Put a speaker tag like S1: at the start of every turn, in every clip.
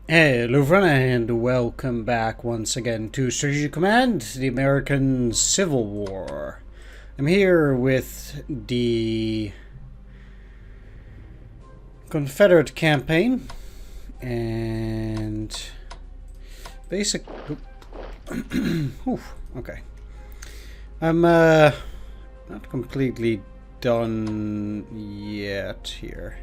S1: Hello, everyone, and welcome back once again to Strategic Command, the American Civil War. I'm here with the Confederate campaign and basic. Okay. I'm not completely done yet here.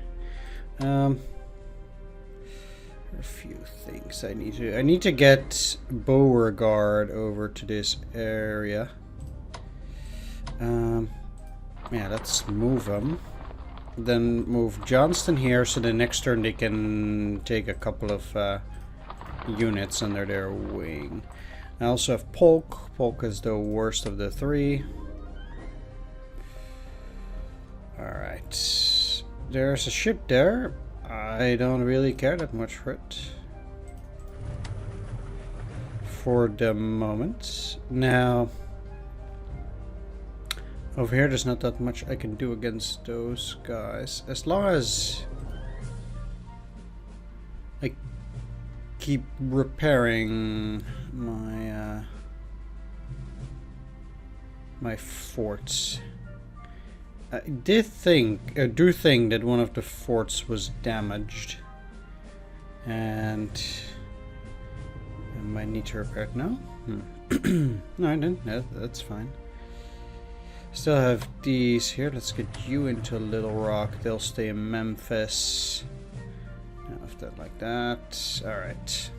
S1: A few things I need to get Beauregard over to this area. Yeah, let's move him. Then move Johnston here, so the next turn they can take a couple of units under their wing. I also have Polk. Polk is the worst of the three. Alright. There's a ship there. I don't really care that much for it. For the moment. Now, over here there's not that much I can do against those guys. As long as I keep repairing my my forts. I do think that one of the forts was damaged, and I might need to repair it now. No, I didn't. No, that's fine. Still have these here. Let's get you into Little Rock. They'll stay in Memphis. If that like that. All right.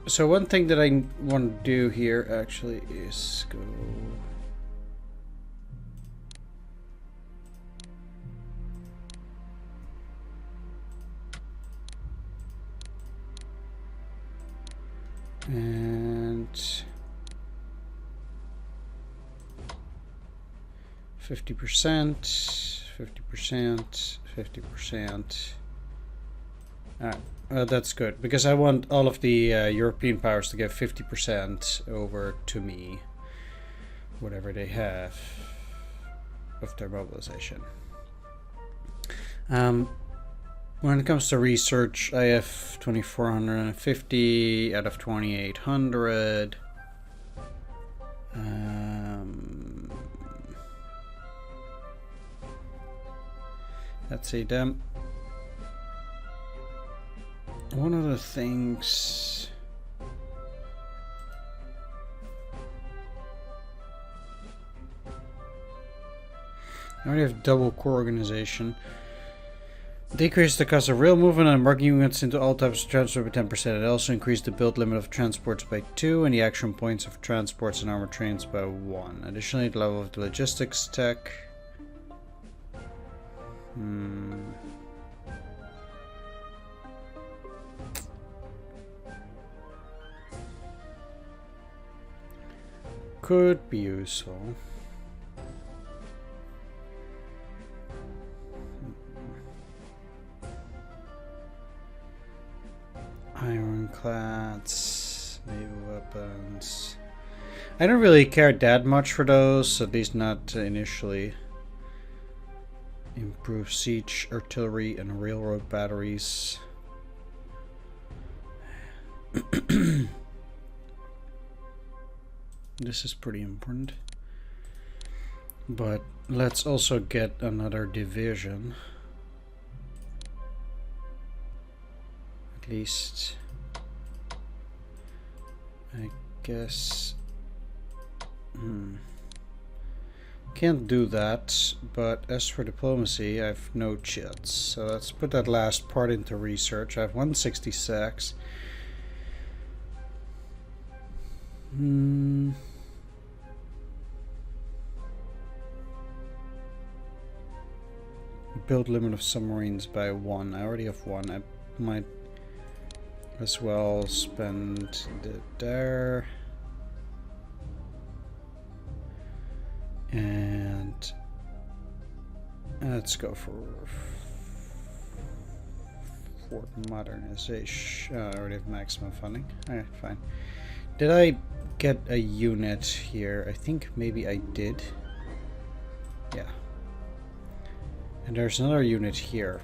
S1: So one thing that I want to do here actually is go. And 50%, 50%, 50%. Alright, that's good, because I want all of the European powers to get 50% over to me, whatever they have of their mobilization. When it comes to research, I have 2,450 out of 2,800. Let's see them. One of the things. I already have double core organization. Decrease the cost of rail movement and embarking units into all types of transport by 10%. It also increased the build limit of transports by 2 and the action points of transports and armored trains by 1. Additionally, the level of the logistics tech. Could be useful. Ironclads, naval weapons. I don't really care that much for those, at least not initially. Improve siege artillery and railroad batteries. This is pretty important. But let's also get another division. At least, I guess. Can't do that, but as for diplomacy, I have no chits. So let's put that last part into research. I have 166. Build limit of submarines by 1. I already have 1. I might as well spend it there. And let's go for fort modernization. I already have maximum funding. Alright, fine. Did I get a unit here? I think maybe I did. Yeah. And there's another unit here.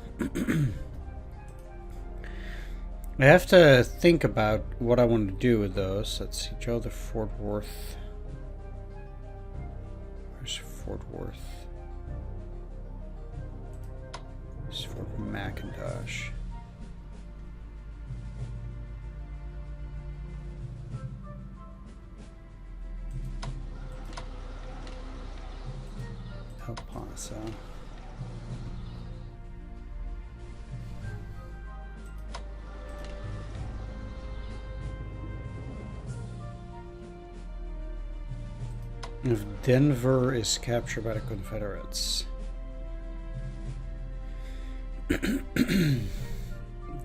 S1: I have to think about what I want to do with those. Let's see, Joe the Fort Worth. Where's Fort Worth? It's Fort McIntosh. El Paso. If Denver is captured by the Confederates.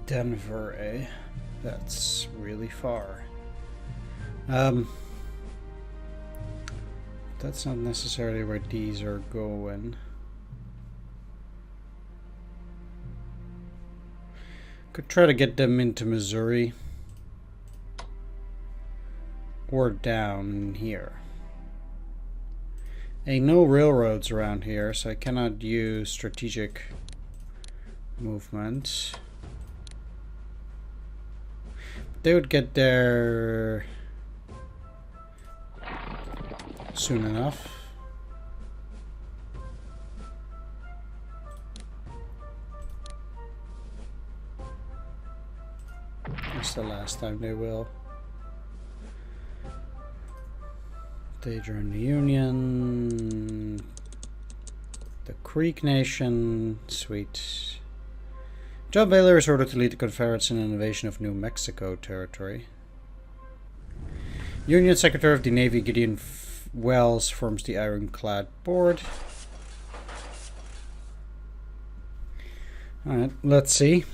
S1: Denver, eh? That's really far. That's not necessarily where these are going. Could try to get them into Missouri. Or down here. Ain't no railroads around here, so I cannot use strategic movement. They would get there soon enough. That's the last time they will. They join the Union. The Creek Nation. Sweet. John Baylor is ordered to lead the Confederates in an invasion of New Mexico territory. Union Secretary of the Navy Gideon Wells forms the Ironclad Board. Alright, let's see.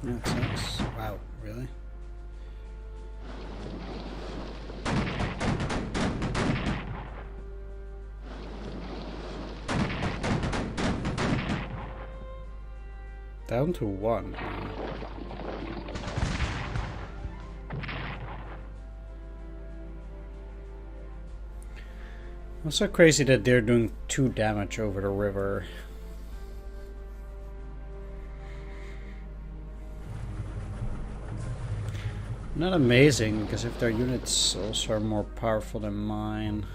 S1: That sucks. Wow, really? Down to 1. Also crazy that they're doing 2 damage over the river. Not amazing, because if their units also are more powerful than mine.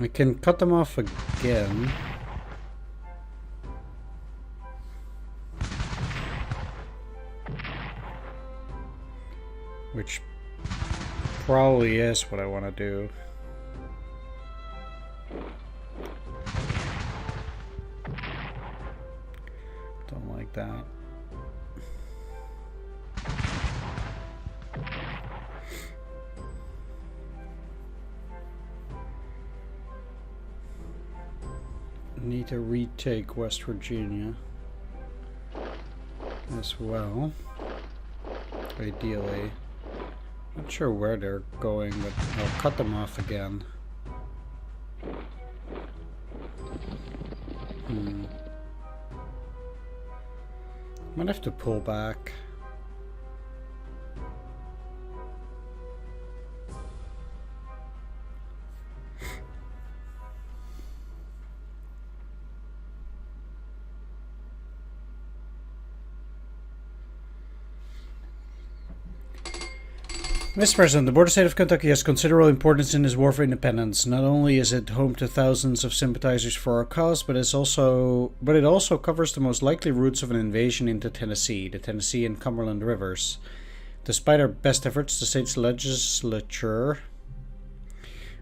S1: I can cut them off again. Which probably is what I want to do. Don't like that. Need to retake West Virginia as well, ideally. Not sure where they're going, but I'll cut them off again. Might have to pull back. Mr. President, the border state of Kentucky has considerable importance in this war for independence. Not only is it home to thousands of sympathizers for our cause, but it also covers the most likely routes of an invasion into Tennessee, the Tennessee and Cumberland rivers. Despite our best efforts, the state's legislature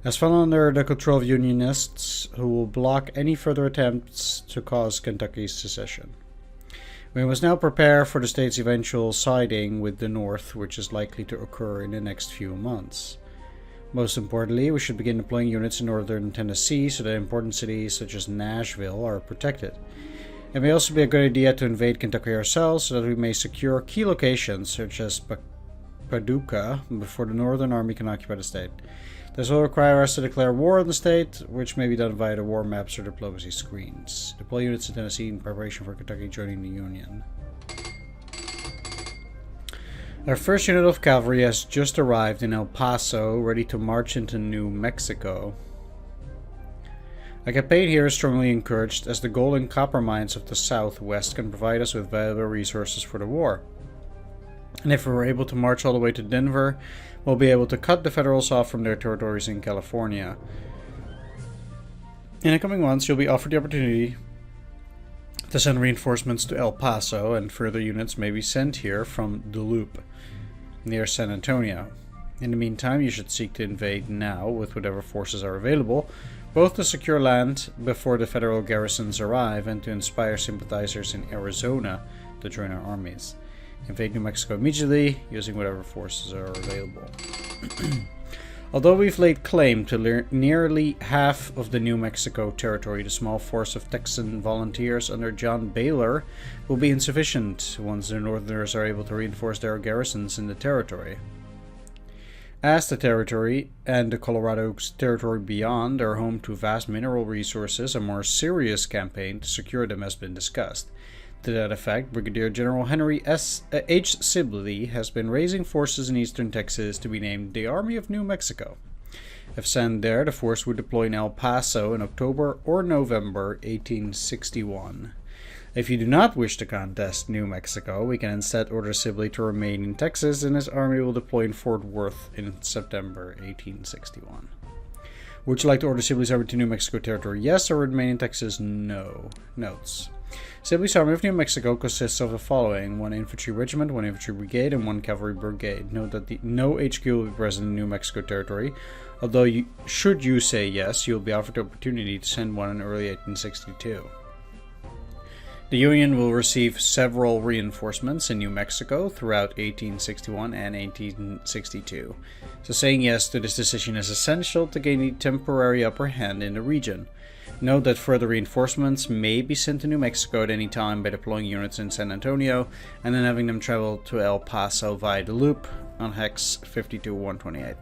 S1: has fallen under the control of Unionists who will block any further attempts to cause Kentucky's secession. We must now prepare for the state's eventual siding with the North, which is likely to occur in the next few months. Most importantly, we should begin deploying units in northern Tennessee so that important cities such as Nashville are protected. It may also be a good idea to invade Kentucky ourselves so that we may secure key locations such as Paducah before the Northern Army can occupy the state. This will require us to declare war on the state, which may be done via the war maps or diplomacy screens. Deploy units to Tennessee in preparation for Kentucky joining the Union. Our first unit of cavalry has just arrived in El Paso, ready to march into New Mexico. A campaign here is strongly encouraged, as the gold and copper mines of the southwest can provide us with valuable resources for the war. And if we're able to march all the way to Denver, we'll be able to cut the Federals off from their territories in California. In the coming months, you'll be offered the opportunity to send reinforcements to El Paso, and further units may be sent here from Duluth, near San Antonio. In the meantime, you should seek to invade now with whatever forces are available, both to secure land before the federal garrisons arrive and to inspire sympathizers in Arizona to join our armies. Invade New Mexico immediately, using whatever forces are available. Although we've laid claim to nearly half of the New Mexico territory, the small force of Texan volunteers under John Baylor will be insufficient once the Northerners are able to reinforce their garrisons in the territory. As the territory and the Colorado territory beyond are home to vast mineral resources, a more serious campaign to secure them has been discussed. To that effect, Brigadier General Henry H. Sibley has been raising forces in eastern Texas to be named the Army of New Mexico. If sent there, the force would deploy in El Paso in October or November 1861. If you do not wish to contest New Mexico, we can instead order Sibley to remain in Texas, and his army will deploy in Fort Worth in September 1861. Would you like to order Sibley's army to New Mexico territory? Yes, or remain in Texas? No. Notes. Sibley's Army of New Mexico consists of the following: 1 infantry regiment, 1 infantry brigade, and 1 cavalry brigade. Note that no HQ will be present in New Mexico territory, although should you say yes, you will be offered the opportunity to send one in early 1862. The Union will receive several reinforcements in New Mexico throughout 1861 and 1862, so saying yes to this decision is essential to gain a temporary upper hand in the region. Note that further reinforcements may be sent to New Mexico at any time by deploying units in San Antonio and then having them travel to El Paso via Duluth on Hex 52-128.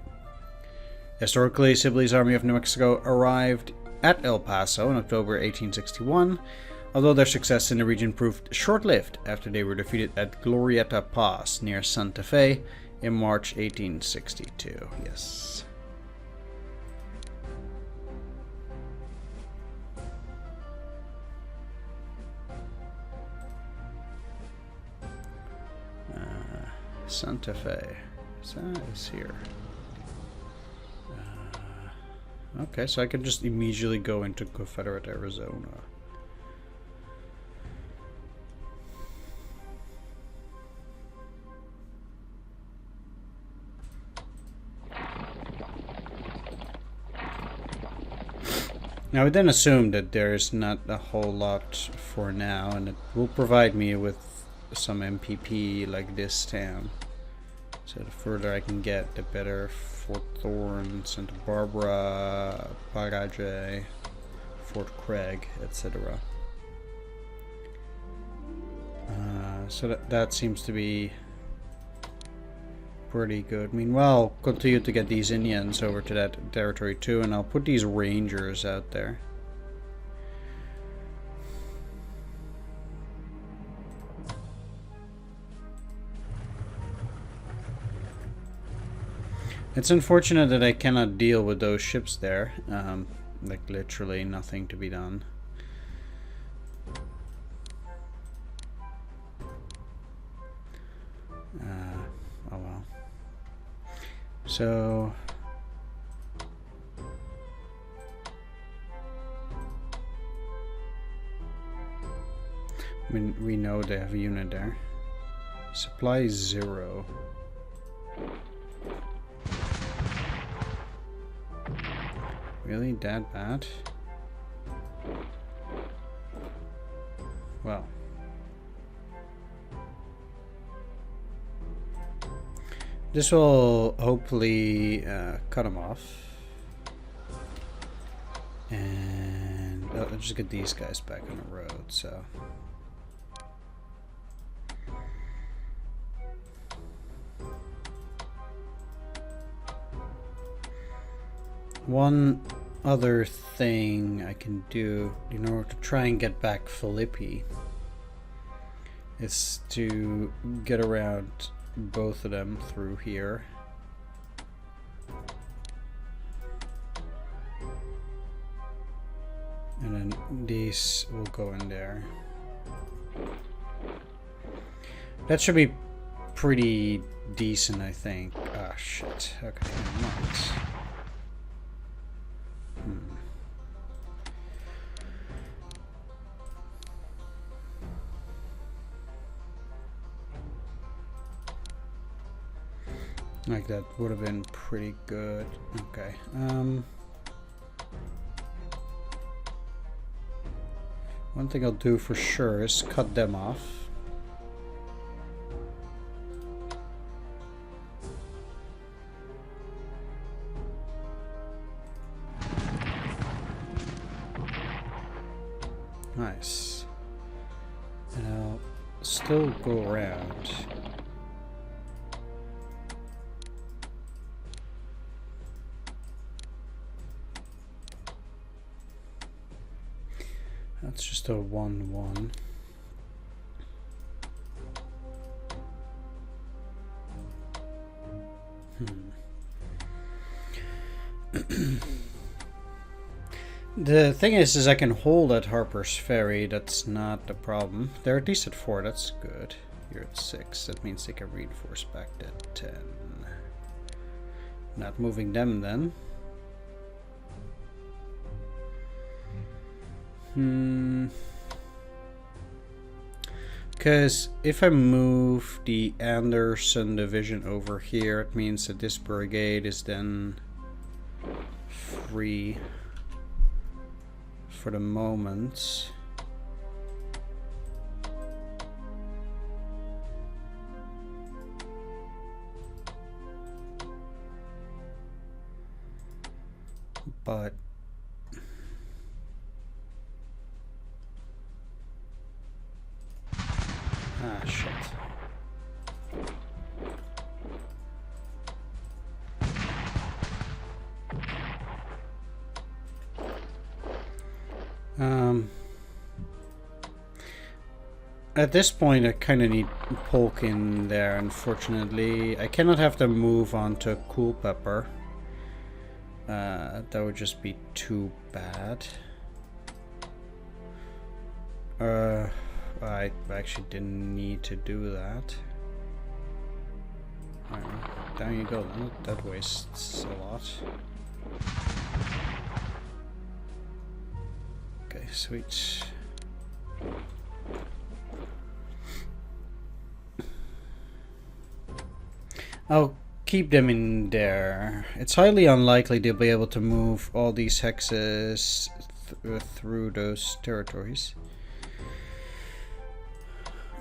S1: Historically, Sibley's Army of New Mexico arrived at El Paso in October 1861, although their success in the region proved short-lived after they were defeated at Glorieta Pass near Santa Fe in March 1862. Yes. Santa Fe. Is here. Okay, so I can just immediately go into Confederate Arizona. Now, we then assume that there's not a whole lot for now, and it will provide me with some MPP like this town. So the further I can get, the better. Fort Thorne, Santa Barbara, Parage, Fort Craig, etc. So that seems to be pretty good. Meanwhile, I'll continue to get these Indians over to that territory too, and I'll put these Rangers out there. It's unfortunate that I cannot deal with those ships there. Like literally nothing to be done. Oh well. So we know they have a unit there. Supply 0. Really that bad? Well. This will hopefully cut them off. And I'll just get these guys back on the road, so. One other thing I can do in order to try and get back Philippi is to get around both of them through here. And then these will go in there. That should be pretty decent, I think. Ah, shit. Okay, not. Like that would have been pretty good. Okay. One thing I'll do for sure is cut them off. Nice. And I'll still go around. That's just a 1-1. The thing is I can hold at Harper's Ferry. That's not the problem. They're at least at 4. That's good. You're at 6. That means they can reinforce back to 10. Not moving them then. Because if I move the Anderson division over here, it means that this brigade is then free for the moment. But ah, shit. At this point I kind of need Polk in there, unfortunately. I cannot have them move on to Culpeper. That would just be too bad. I actually didn't need to do that. Alright, down you go then. That wastes a lot. Okay, sweet. I'll keep them in there. It's highly unlikely they'll be able to move all these hexes through those territories.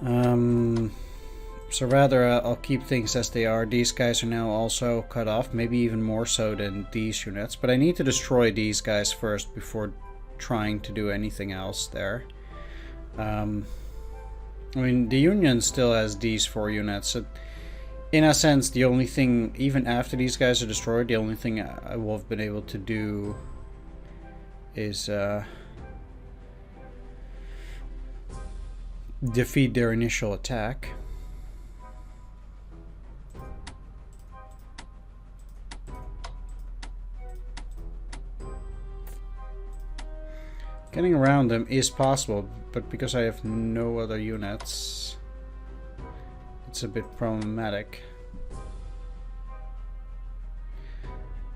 S1: So rather I'll keep things as they are. These guys are now also cut off, maybe even more so than these units, but I need to destroy these guys first before trying to do anything else there. I mean, the Union still has these 4 units, so in a sense the only thing, even after these guys are destroyed, the only thing I will have been able to do is defeat their initial attack. Getting around them is possible, but because I have no other units, it's a bit problematic.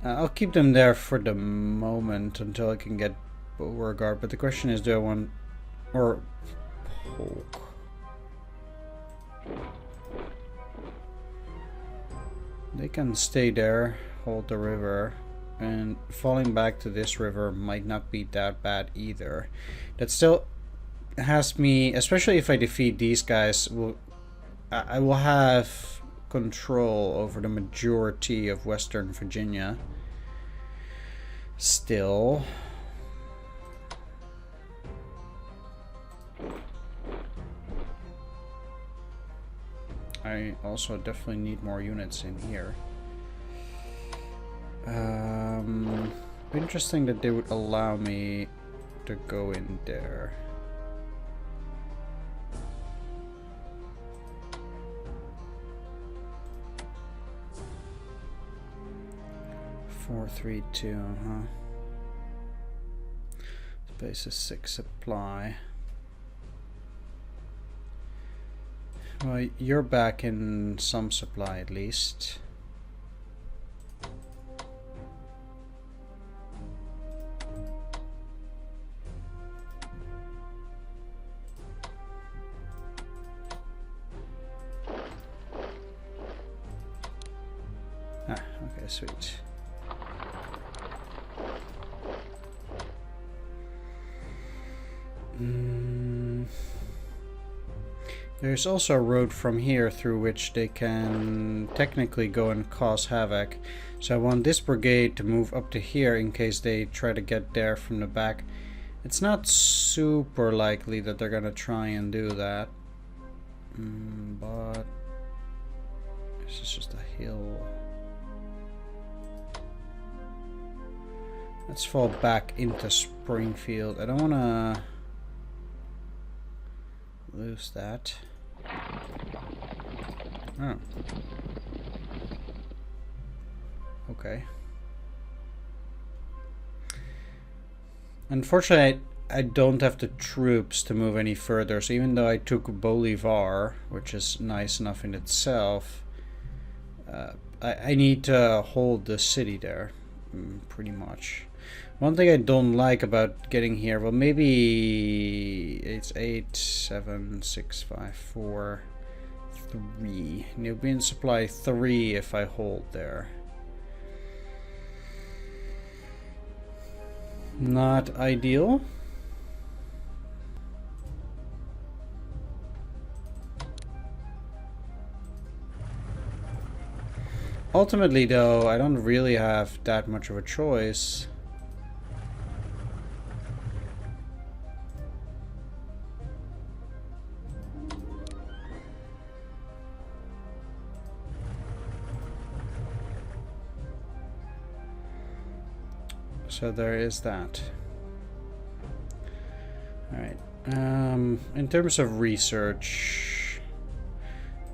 S1: I'll keep them there for the moment until I can get Beauregard, but the question is, do I want... or... Polk. They can stay there, hold the river, and falling back to this river might not be that bad either. That still has me, especially if I defeat these guys, I will have control over the majority of Western Virginia. Still. I also definitely need more units in here. Interesting that they would allow me to go in there. $432, huh? Space is 6 supply. Well, you're back in some supply at least. Ah, okay, sweet. There's also a road from here through which they can technically go and cause havoc. So I want this brigade to move up to here in case they try to get there from the back. It's not super likely that they're gonna try and do that. But this is just a hill. Let's fall back into Springfield. I don't wanna lose that. Oh. Okay. Unfortunately, I don't have the troops to move any further, so even though I took Bolivar, which is nice enough in itself, I need to hold the city there, pretty much. One thing I don't like about getting here, well, maybe it's 8, 7, 6, 5, 4, 3. Nubian supply 3 if I hold there. Not ideal. Ultimately, though, I don't really have that much of a choice. So there is that. Alright. In terms of research,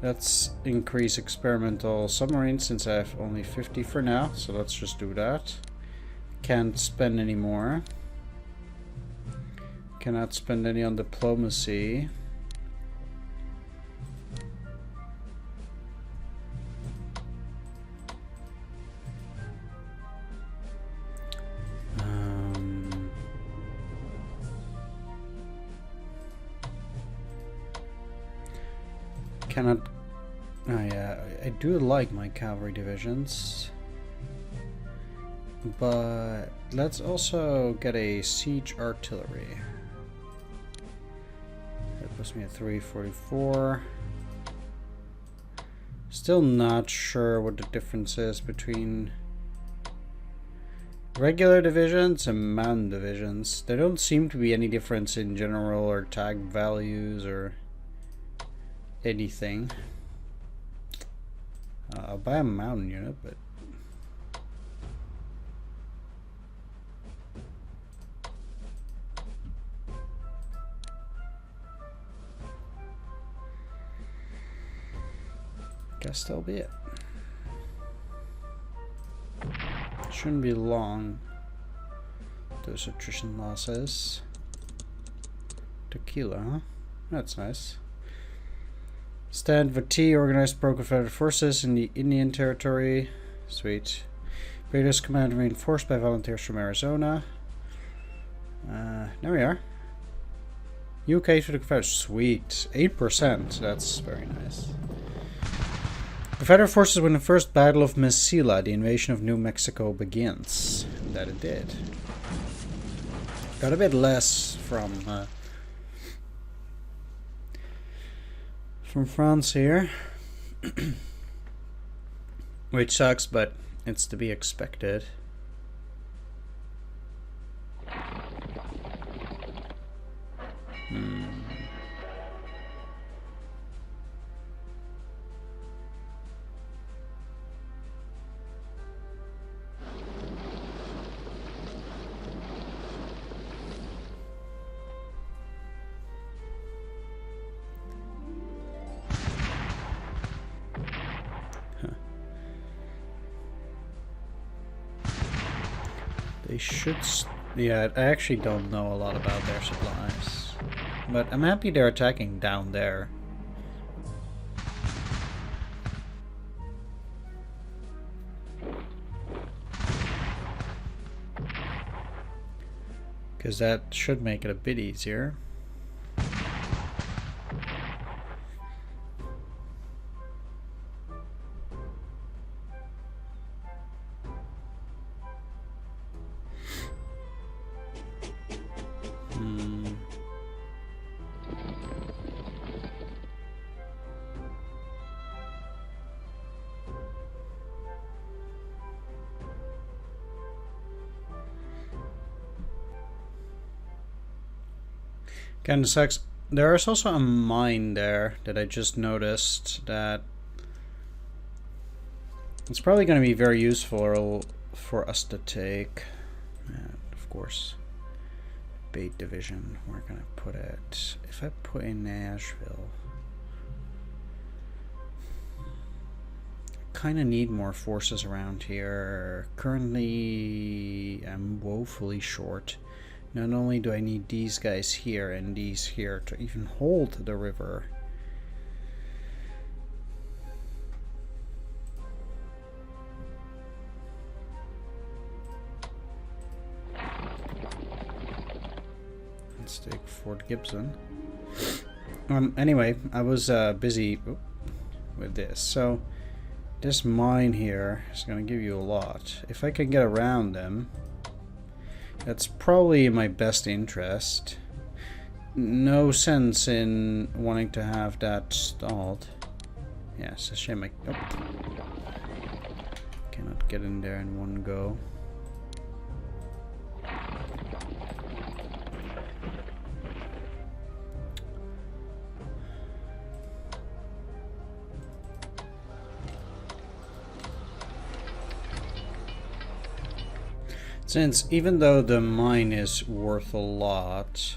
S1: let's increase experimental submarines since I have only 50 for now. So let's just do that. Can't spend any more. Cannot spend any on diplomacy. Cannot. Oh yeah, I do like my cavalry divisions, but let's also get a siege artillery. That puts me at 344. Still not sure what the difference is between regular divisions and mountain divisions. There don't seem to be any difference in general or tag values or anything. I'll buy a mountain unit, but guess that'll be it. Shouldn't be long. Those attrition losses. Tequila, huh? That's nice. Stand Vati organized pro-Confederate forces in the Indian Territory. Sweet. Brigades command reinforced by volunteers from Arizona. There we are. UK to the Confederates. Sweet. 8%. That's very nice. Confederate forces win the first Battle of Mesilla. The invasion of New Mexico begins. And that it did. Got a bit less from France here. Which sucks, but it's to be expected. They should... yeah, I actually don't know a lot about their supplies. But I'm happy they're attacking down there. Because that should make it a bit easier. Kinda sucks. There is also a mine there that I just noticed that it's probably going to be very useful for us to take. And of course, bait division. We're going to put it. If I put in Nashville, I kind of need more forces around here. Currently, I'm woefully short. Not only do I need these guys here and these here to even hold the river. Let's take Fort Gibson. Anyway, I was busy with this. So this mine here is going to give you a lot. If I can get around them, that's probably in my best interest. No sense in wanting to have that stalled. Yeah, it's a shame I cannot get in there in one go. Since even though the mine is worth a lot,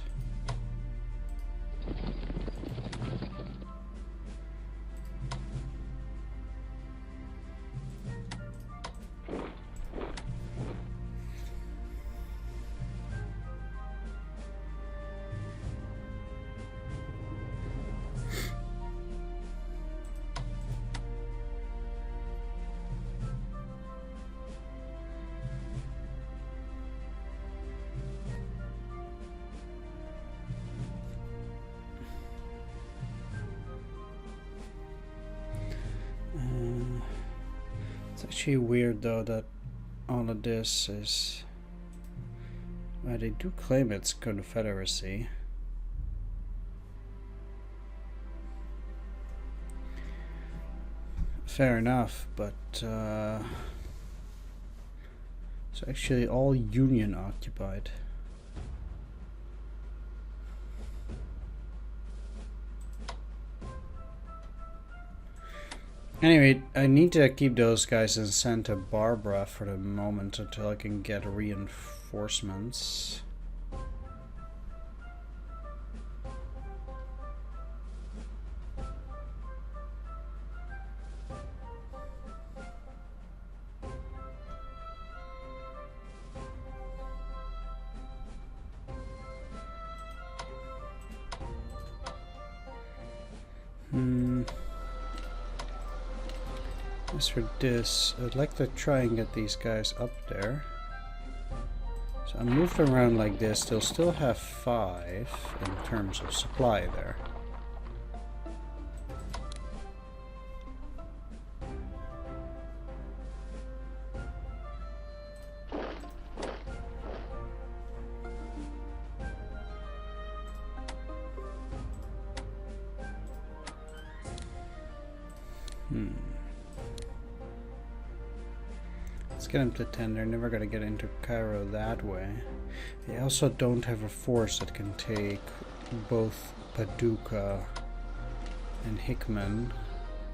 S1: it's actually weird though that all of this is... well, they do claim it's Confederacy. Fair enough, but it's actually all Union occupied. Anyway, I need to keep those guys in Santa Barbara for the moment until I can get reinforcements. As for this, I'd like to try and get these guys up there. So I moved around like this. They'll still have 5 in terms of supply there. Let's get them to 10. They're never going to get into Cairo that way. They also don't have a force that can take both Paducah and Hickman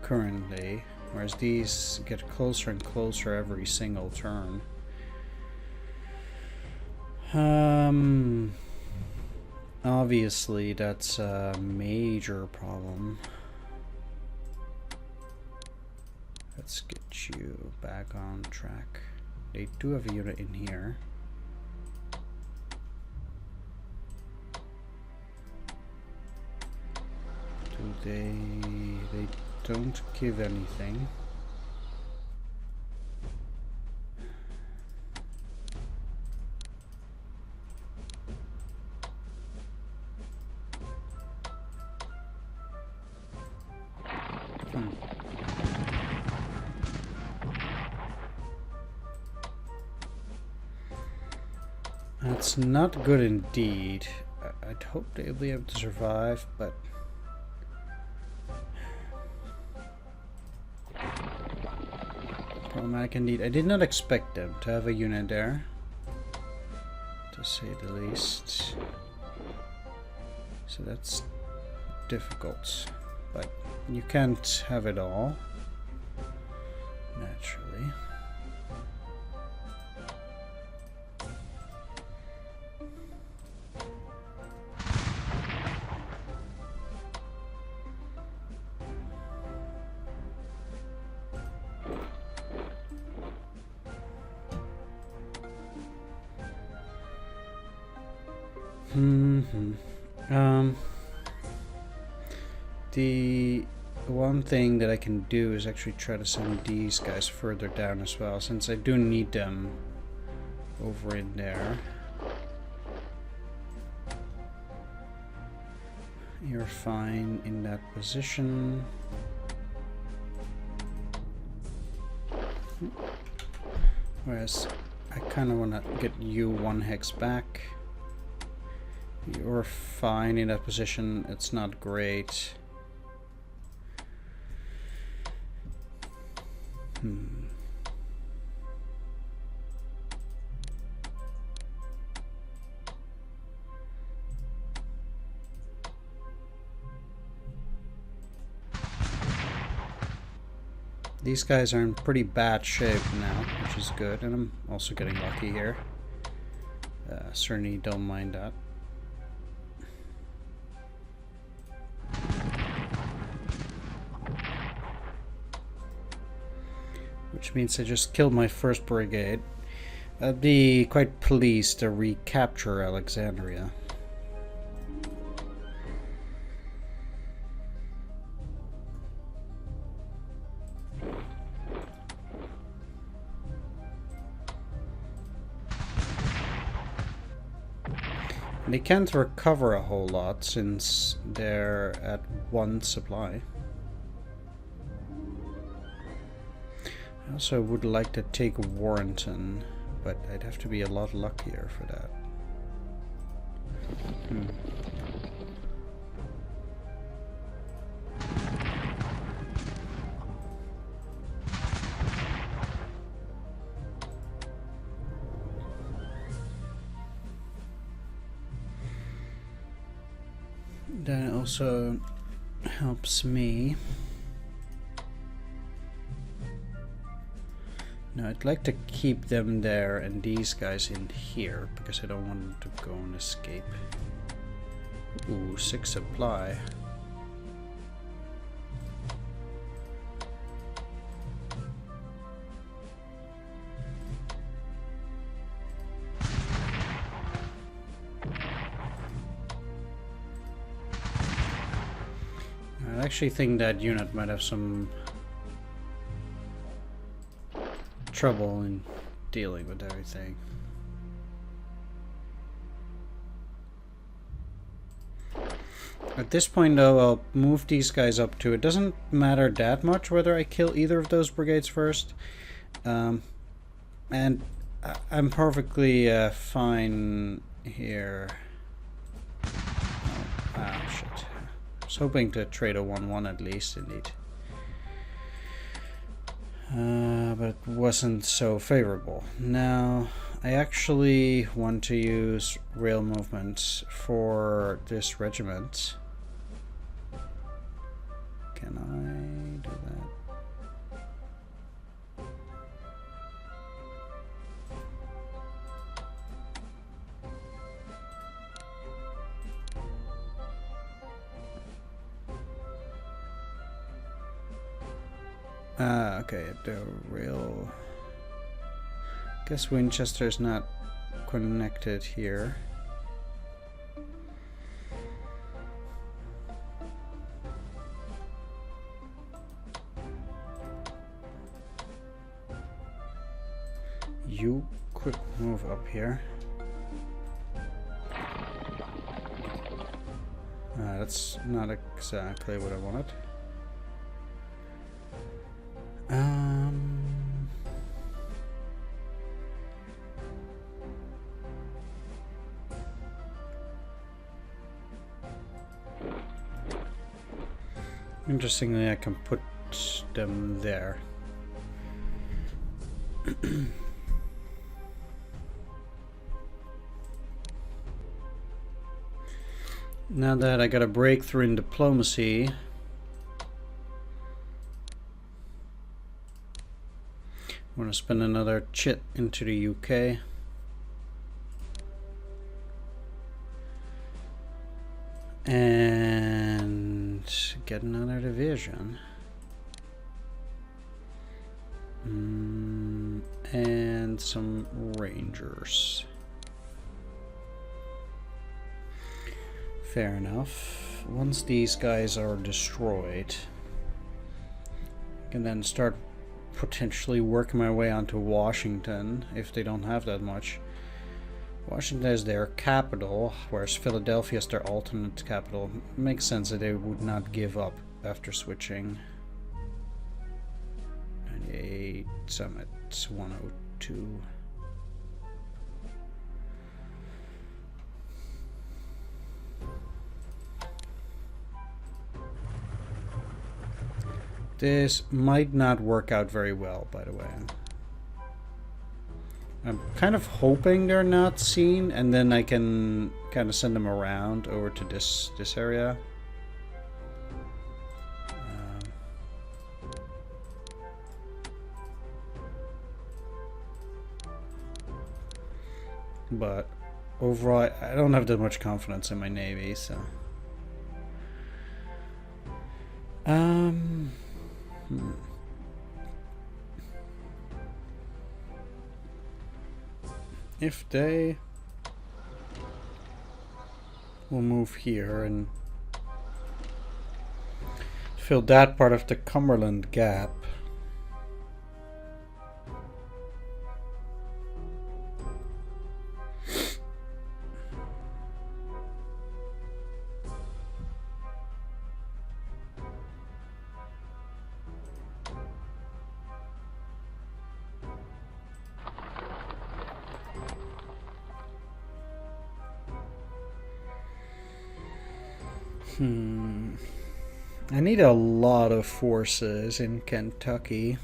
S1: currently, whereas these get closer and closer every single turn. Obviously that's a major problem. Let's get you back on track. They do have a unit in here. They don't give anything. That's not good indeed. I'd hope they'll be able to survive, but problematic indeed. I did not expect them to have a unit there, to say the least. So that's difficult, but you can't have it all, naturally. The one thing that I can do is actually try to send these guys further down as well, since I do need them over in there. You're fine in that position. Whereas I kind of want to get you one hex back. You're fine in that position. It's not great. These guys are in pretty bad shape now, which is good, and I'm also getting lucky here. Certainly don't mind that. Which means I just killed my first brigade. I'd be quite pleased to recapture Alexandria. They can't recover a whole lot since they're at one supply. I also would like to take Warrenton, but I'd have to be a lot luckier for that. That also helps me. Now I'd like to keep them there and these guys in here because I don't want them to go and escape. Ooh, 6 supply. I actually think that unit might have some trouble in dealing with everything. At this point though, I'll move these guys up too. It doesn't matter that much whether I kill either of those brigades first. And I'm perfectly fine here. Shit. I was hoping to trade a 1-1 at least, indeed. But it wasn't so favorable. Now, I actually want to use rail movement for this regiment. Can I do that? Okay, the rail. Guess Winchester's not connected here. up here. That's not exactly what I wanted. Interestingly, I can put them there. Now that I got a breakthrough in diplomacy, I want to spend another chit into the UK. And get another division. And some rangers. Fair enough. Once these guys are destroyed, I can then start potentially working my way onto Washington if they don't have that much. Washington is their capital, whereas Philadelphia is their alternate capital. It makes sense that they would not give up after switching. 98 Summit 102. This might not work out very well, by the way. I'm kind of hoping they're not seen, and then I can kind of send them around over to this area. But overall, I don't have that much confidence in my navy, so. If they will move here and fill that part of the Cumberland Gap. I need a lot of forces in Kentucky.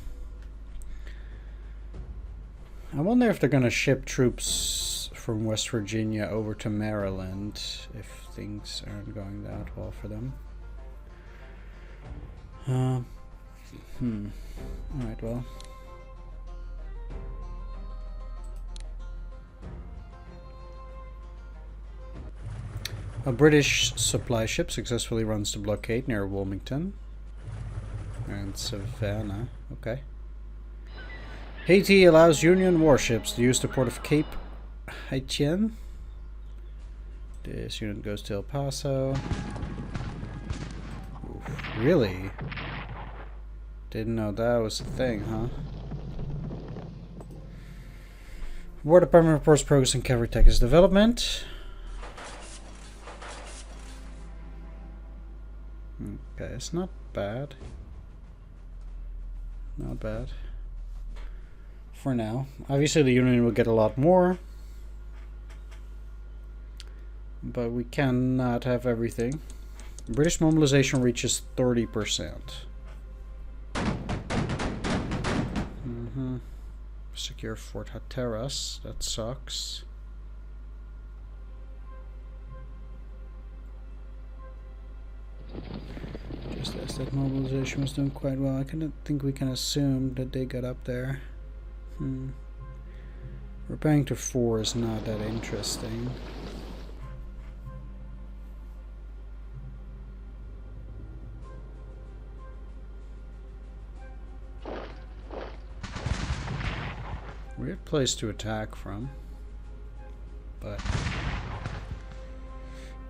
S1: I wonder if they're going to ship troops from West Virginia over to Maryland if things aren't going that well for them. Alright, well. A British supply ship successfully runs the blockade near Wilmington and Savannah. Okay. Haiti allows Union warships to use the port of Cape Haitien. This unit goes to El Paso. Oof, really? Didn't know that was a thing, huh? War Department reports progress in cavalry tactics development. Okay, it's not bad. Not bad. For now. Obviously the Union will get a lot more. But we cannot have everything. British mobilization reaches 30%. Secure Fort Hatteras. That sucks. Just as that mobilization was doing quite well, I think we can assume that they got up there. Repairing to 4 is not that interesting. Weird place to attack from, but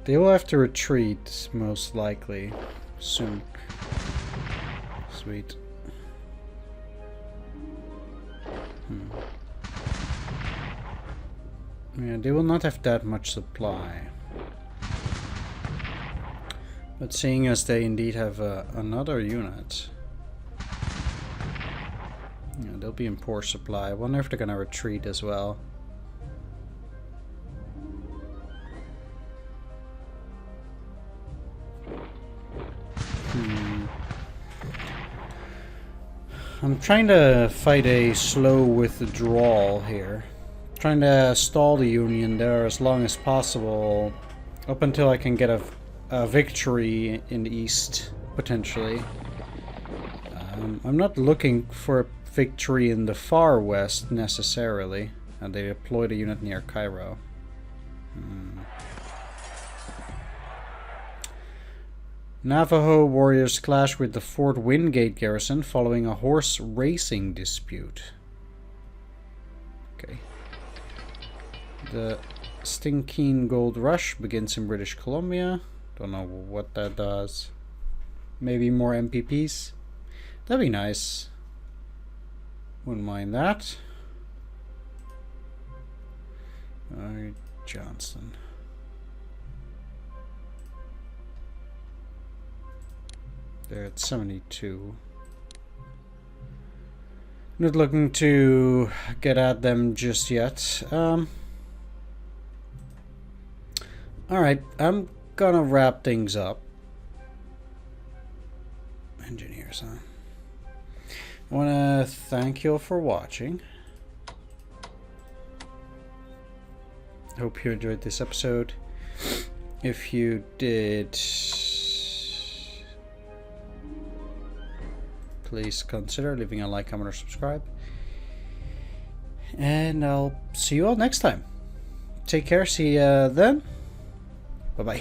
S1: they will have to retreat most likely soon. Sweet. Yeah, they will not have that much supply. But seeing as they indeed have another unit, yeah, they'll be in poor supply. I wonder if they're gonna retreat as well. I'm trying to fight a slow withdrawal here. Trying to stall the Union there as long as possible, up until I can get a victory in the east, potentially. I'm not looking for a victory in the far west, necessarily. And they deployed a unit near Cairo. Navajo warriors clash with the Fort Wingate garrison following a horse racing dispute. Okay. The Stinking Gold Rush begins in British Columbia. Don't know what that does. Maybe more MPPs? That'd be nice. Wouldn't mind that. Alright, Johnston. They're at 72. Not looking to get at them just yet. Alright, I'm gonna wrap things up. Engineers, huh? I want to thank you all for watching. Hope you enjoyed this episode. If you did, please consider leaving a like, comment, or subscribe. And I'll see you all next time. Take care. See you then. Bye-bye.